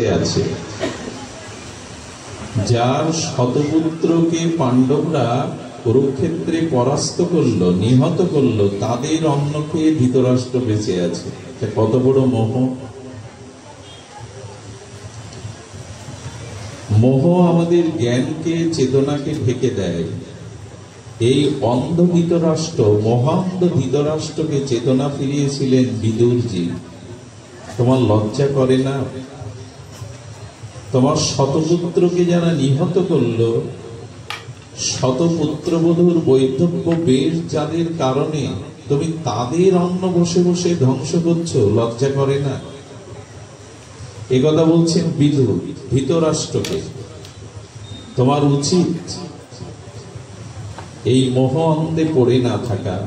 বেঁচে আছে, যার শতপুত্রকে পাণ্ডবরা কুরুক্ষেত্রে পরাস্ত করলো, নিহত করলো, তাদের অন্ন খেয়ে ধৃতরাষ্ট্র বেঁচে আছে। কত বড় মোহ! মোহ আমাদের জ্ঞানকে, চেতনাকে ঢেকে দেয়। এই অন্ধ ধৃতরাষ্ট্র, মহান্ধ ধৃতরাষ্ট্রকে চেতনা ফিরিয়েছিলেন বিদুরজি। তোমার লজ্জা করে না? তোমার শতপুত্রকে যারা নিহত করলো, শতপুত্রবধূর বৈধব্য বেশ যাদের কারণে তুমি তাদের অন্ন বসে বসে ধ্বংস করছো, লজ্জা করে না? একথা বলছেন বিদুর ধৃতরাষ্ট্রকে। তোমার উচিত এই মোহ অন্ধে পড়ে না থাকা।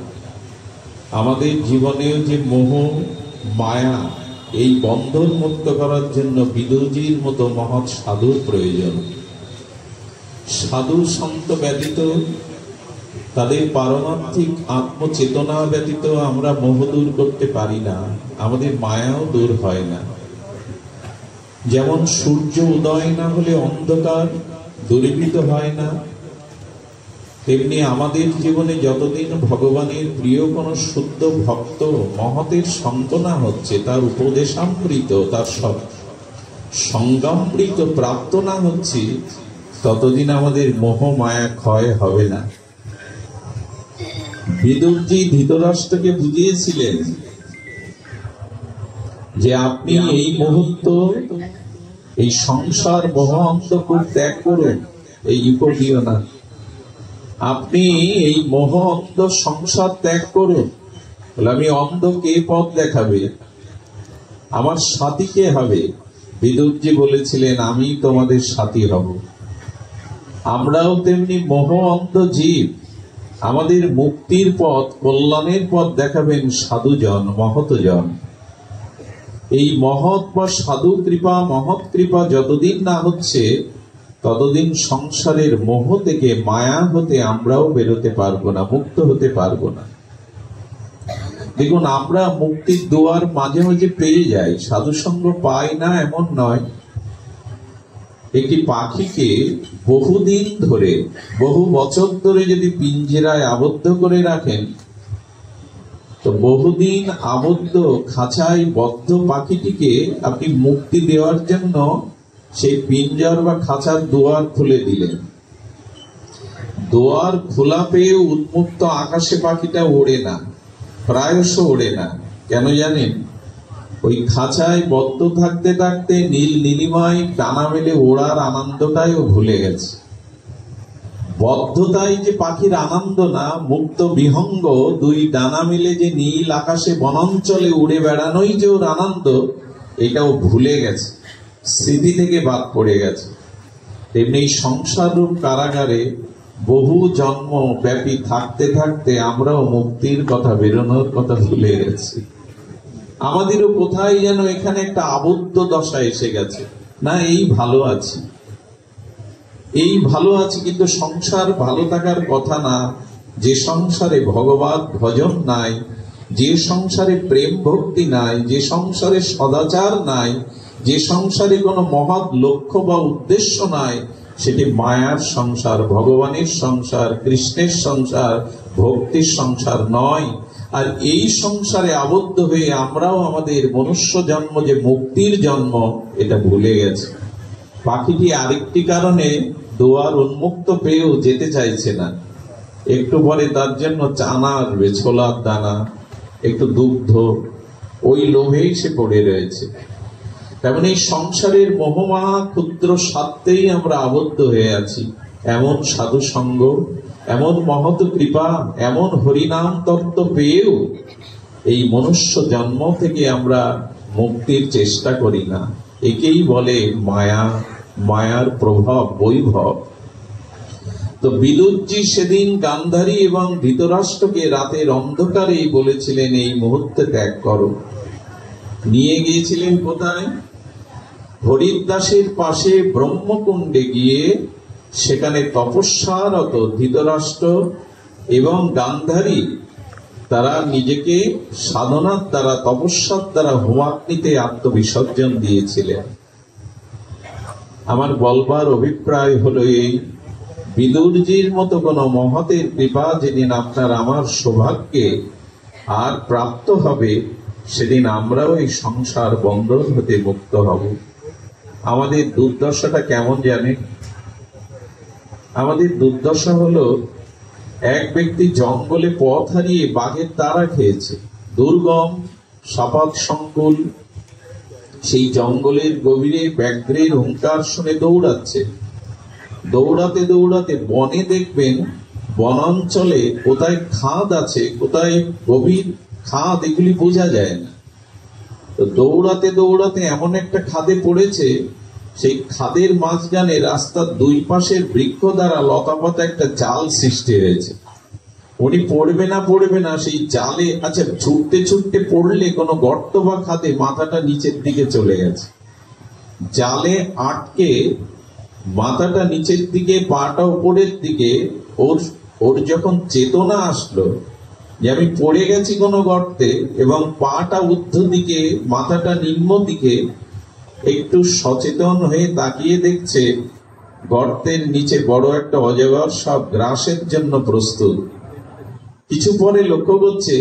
আমাদের জীবনেও যে মোহ মায়া, এই বন্ধন মুক্ত করার জন্য বিদুরজির মতো মহৎ সাধুর প্রয়োজন। সাধু সন্ত ব্যতীত, তাদের পারমার্থিক আত্মচেতনা ব্যতীত আমরা মোহ দূর করতে পারি না, আমাদের মায়াও দূর হয় না। যেমন সূর্য উদয় না হলে অন্ধকার দূরীভূত হয় না, তেমনি আমাদের জীবনে যতদিন ভগবানের প্রিয় কোন শুদ্ধ ভক্ত মহতের সঙ্গ না হচ্ছে, তার উপদেশামৃত, তার সঙ্গামৃত প্রাপ্ত না হচ্ছে, ততদিন আমাদের মোহ মায়া ক্ষয় হবে না। বিদুরজি ধৃতরাষ্ট্রকে বুঝিয়েছিলেন যে আপনি এই মুহূর্ত এই সংসার মোহ অন্ধকূপ ত্যাগ করুন। এই ইউপদিও না, আপনি এই মোহ অন্ধ সংসার ত্যাগ করুন। বলে আমি অন্ধ, কে পথ দেখাবে? আমার সাথী কে হবে? বিদুরজি বলেছিলেন আমি তোমাদের সাথী হব। আমরাও তেমনি মোহ অন্ধ জীব, আমাদের মুক্তির পথ, কল্যাণের পথ দেখাবেন সাধুজন, মহৎজন। এই মহৎ বা সাধু কৃপা, মহৎ কৃপা যতদিন না হচ্ছে, ততদিন সংসারের মোহ থেকে, মায়া হতে আমরাও বেরোতে পারবো না, মুক্ত হতে পারবো না। দেখুন, আমরা মুক্তির দুয়ার মাঝে মাঝে পেয়ে যাই, সাধুসঙ্গ পাই না এমন নয়। একটি পাখিকে বহুদিন ধরে, বহু বছর ধরে যদি পিঞ্জরায় আবদ্ধ করে রাখেন, তো বহুদিন আবদ্ধ খাঁচায় বদ্ধ পাখিটিকে আপনি মুক্তি দেওয়ার জন্য সেই পিঞ্জর বা খাঁচার দুয়ার খুলে দিলেন। দুয়ার খোলা পেয়ে উন্মুক্ত আকাশে পাখিটা ওড়ে না, প্রায়শ ওড়ে না। কেন জানেন? ওই খাঁচায় বদ্ধ থাকতে থাকতে নীল নীলিমায় ডানা মেলে ওড়ার আনন্দটাই ও ভুলে গেছে। বদ্ধতাই যে পাখির আনন্দ না, মুক্ত বিহঙ্গ দুই ডানা মিলে যে নীল আকাশে বনাঞ্চলে উড়ে বেড়ানোই যে ওর আনন্দ, এটাও ভুলে গেছে, স্মৃতি থেকে বাদ পড়ে গেছে। তেমনি সংসার রূপ কারাগারে বহু জন্ম ব্যাপী থাকতে থাকতে আমরাও মুক্তির কথা, বেরোনোর কথা ভুলে গেছি। আমাদেরও কোথায় যেন এখানে একটা আবদ্ধ দশা এসে গেছে। না, এই ভালো আছি, এই ভালো আছি, কিন্তু সংসার ভালো থাকার কথা না। যে সংসারে ভগবত ভজন নাই, যে সংসারে প্রেম ভক্তি নাই, যে সংসারে সদাচার নাই, যে সংসারে কোনো মহৎ লক্ষ্য বা উদ্দেশ্য নাই, সেটি মায়ার সংসার, ভগবানের সংসার, কৃষ্ণের সংসার, ভক্তির সংসার নয়। আর এই সংসারে আবদ্ধ হয়ে আমরাও আমাদের মনুষ্য জন্ম যে মুক্তির জন্ম, এটা ভুলে গেছে। পাখিটি আরেকটি কারণে দুয়ার উন্মুক্ত পেয়েও যেতে চাইছে না। একটু পরে তার জন্য চানা আসবে, ছোলার দানা, একটু দুগ্ধ, ওই লোভেই সে পড়ে রয়েছে। তেমন এই সংসারের মোহমায়া ক্ষুদ্র স্বার্থেই আমরা আবদ্ধ হয়ে আছি। এমন সাধু সঙ্গ, এমন মহৎ কৃপা, এমন হরিনাম তত্ত্ব পেয়েও এই মনুষ্য জন্ম থেকে আমরা মুক্তির চেষ্টা করি না। একেই বলে মায়া, মায়ার প্রভাব, বৈভব। তো বিদুরজি সেদিন গান্ধারী এবং ধৃতরাষ্ট্রকে রাতের অন্ধকারেই বলেছিলেন এই মুহূর্তে ত্যাগ করো। নিয়ে গিয়েছিলেন কোথায়? হরিদাসের পাশে ব্রহ্মকুণ্ডে গিয়ে সেখানে তপস্যারত ধৃতরাষ্ট্র এবং গান্ধারী, তারা নিজেকে সাধনার দ্বারা, তপস্যার দ্বারা হোমাগ্নিতে আত্মবিসর্জন দিয়েছিলেন। আমার বলবার অভিপ্রায় হলো এই, বিদুরজির মতো কোন মহতের কৃপা যেদিন আপনার আমার সৌভাগ্যে আর প্রাপ্ত হবে, সেদিন আমরাও এই সংসার বন্ধন হতে মুক্ত হব। আমাদের দুর্দশাটা কেমন জানেন? আমাদের দুর্দশা হলো, এক ব্যক্তি জঙ্গলে পথ হারিয়ে বাঘের তাড়া খেয়েছে। দুর্গম সাপাত সংকুল সেই জঙ্গলের গভীরে ব্যাঘ্রের হুঙ্কার শুনে দৌড়াচ্ছে। দৌড়াতে দৌড়াতে বনে দেখবেন, বনাঞ্চলে কোথায় খাদ আছে, কোথায় গভীর খাদ, এগুলি বোঝা যায় না। তো দৌড়াতে দৌড়াতে এমন একটা খাদে পড়েছে, সেই খাদের মাঝখানে রাস্তার দুই পাশের বৃক্ষ দ্বারা লতাপাতা একটা জাল সৃষ্টি হয়েছে। উনি পড়বে না সেই জালে, আচ্ছা ছুটতে ছুটতে পড়লে কোনো গর্ত বা খাদে মাথাটা নিচের দিকে চলে গেছে। জালে আটকে মাথাটা নিচের দিকে, পাটা উপরের দিকে। ওর যখন চেতনা আসলো যে আমি পড়ে গেছি কোনো গর্তে এবং পাটা ঊর্ধ্ব দিকে, মাথাটা নিম্ন দিকে, একটু সচেতন হয়ে তাকিয়ে দেখছে গর্তের নিচে বড় একটা অজগর সব গ্রাসের জন্য প্রস্তুত। কিছু পরে লক্ষ্য করছে,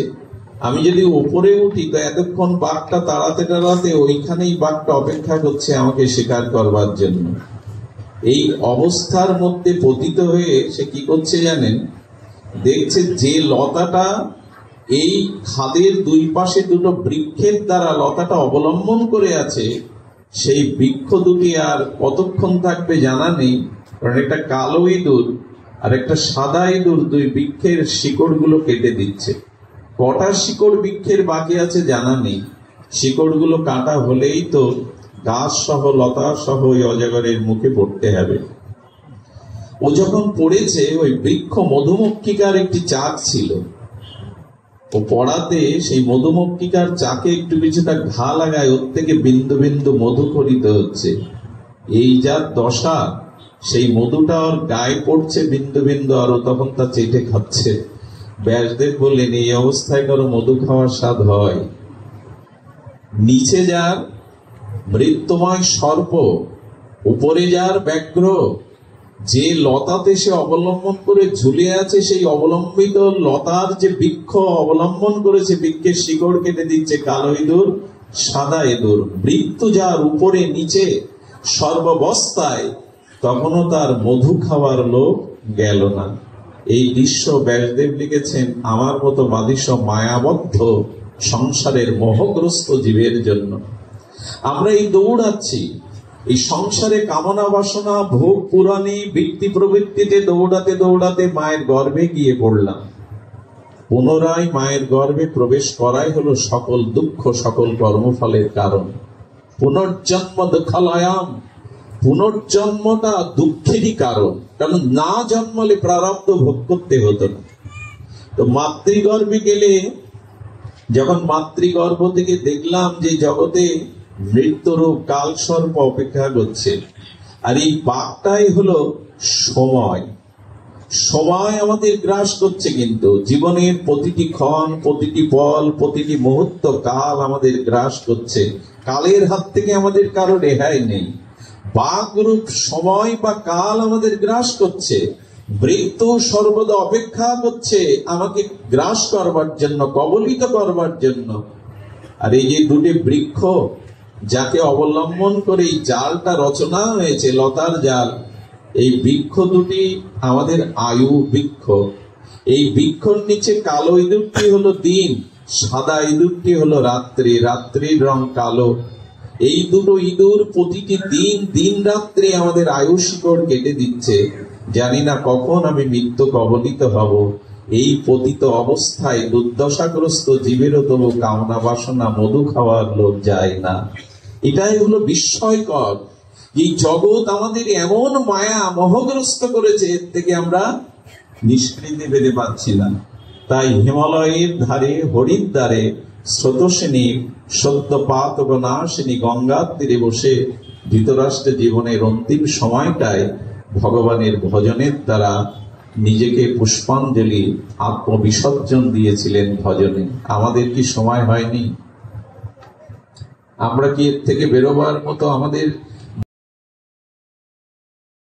আমি যদি উপরে উঠি তো এতক্ষণ বাঘটা তাড়াতে তাড়াতে ওইখানেই বাঘটা অপেক্ষা করছে আমাকে শিকার করবার জন্য। এই অবস্থার মধ্যে পতিত হয়ে সে কি করছে জানেন? দেখছে যে লতাটা এই খাদের দুই পাশে দুটো বৃক্ষের দ্বারা লতাটা অবলম্বন করে আছে, সেই বৃক্ষ দুটি আর কতক্ষণ থাকবে জানা নেই, কারণ একটা কালো ইঁদুর আর একটা সাদা ইঁদুর দুই বৃক্ষের শিকড়গুলো কেটে দিচ্ছে। কটা শিকড় বৃক্ষের বাকি আছে জানা নেই। শিকড়গুলো কাটা হলেই তো গাছ সহ লতা সহ ওই অজগরের মুখে পড়তে হবে। ও যখন পড়েছে, ওই বৃক্ষ মধুমক্ষিকার একটি চাক ছিল। ও পড়াতে সেই মধুমক্ষিকার চাকে একটু কিছুটা ঘা লাগায়, ওর থেকে বিন্দু বিন্দু মধু খরিত হচ্ছে। এই যার দশা, সেই মধুটা ওর গায়ে পড়ছে বিন্দু বিন্দু, আর ও তখন তা চেটে খাচ্ছে। ব্যাসদেব বললেন, এই অবস্থায় কারো মধু খাওয়ার স্বাদ হয়? নিচে যার মৃত্যুময় সর্প, উপরে যার ব্যাঘ্র, যে লতাতে সে অবলম্বন করে ঝুলে আছে, সেই অবলম্বিত লতার যে বৃক্ষ অবলম্বন করেছে, বৃক্ষের শিকড় কেটে দিচ্ছে কালো ইঁদুর, সাদা ইঁদুর। মৃত্যু যার উপরে নিচে সর্বাবস্থায়, তখনও তার মধু খাওয়ার লোক গেল না। এই দৃশ্য ব্যাসদেব লিখেছেন আমার মতো বাদিশ মায়াবদ্ধ সংসারের মোহগ্রস্ত জীবের জন্য। আমরা এই দৌড়াচ্ছি, এই সংসারে কামনা বাসনা ভোগ পুরাণী বৃত্তি প্রবৃত্তিতে দৌড়াতে দৌড়াতে মায়ের গর্ভে গিয়ে পড়লাম। পুনরায় মায়ের গর্ভে প্রবেশ করাই হলো সকল দুঃখ, সকল কর্মফলের কারণ। পুনর্জন্ম দুঃখালয়াম, পুনর্জন্মটা দুঃখেরই কারণ, কারণ না জন্মালে প্রারব্ধ ভোগ করতে হতো না। তো মাতৃগর্ভে গেলে, যখন মাতৃগর্ভ থেকে দেখলাম যে জগতে মৃত্যুরূপ কালসর্প অপেক্ষা করছে, আর এই বাঘটাই হলো সময়। সময় আমাদের গ্রাস করছে, কিন্তু জীবনের প্রতিটি ক্ষণ, প্রতিটি পল, প্রতিটি মুহূর্ত কাল আমাদের গ্রাস করছে। কালের হাত থেকে আমাদের কারো রেহাই নেই। বাঘরূপ সময় বা কাল আমাদের গ্রাস করছে। মৃত্যু সর্বদা অপেক্ষা করছে আমাকে গ্রাস করবার জন্য, কবলিত করবার জন্য। আর এই যে দুটি বৃক্ষ যাকে অবলম্বন করে এই জালটা রচনা হয়েছে, লতার জাল, এই বৃক্ষ দুটি আমাদের আয়ু বৃক্ষ। এই বৃক্ষর নিচে কালো ইঁদুরটি হলো দিন, সাদা ইঁদুরটি হলো রাত্রি, রাত্রির রং কালো। এই দুটো ইঁদুর প্রতিটি দিন দিন রাত্রি আমাদের আয়ু শিকড় কেটে দিচ্ছে। জানি না কখন আমি মৃত্যু কবলিত হব। এই পতিত অবস্থায় দুর্দশাগ্রস্ত জীবেরও তবু কামনা বাসনা মধু খাওয়ার লোক যায় না। এটাই হলো বিস্ময়কর। এই জগৎ আমাদের এমন মায়া মোহগ্রস্ত করেছে, এর থেকে আমরা নিষ্কৃতি পেতে পাচ্ছি না। তাই হিমালয়ের ধারে, হরিদ্বারে, স্রোতস্বিনী সদ্যপাত নাশিনী গঙ্গার তীরে বসে ধৃতরাষ্ট্র জীবনের অন্তিম সময়টায় ভগবানের ভজনের দ্বারা নিজেকে পুষ্পাঞ্জলি, আত্মবিসর্জন দিয়েছিলেন ভজনে। আমাদের কি সময় হয়নি? আমরা কি এর থেকে বেরোবার মতো আমাদের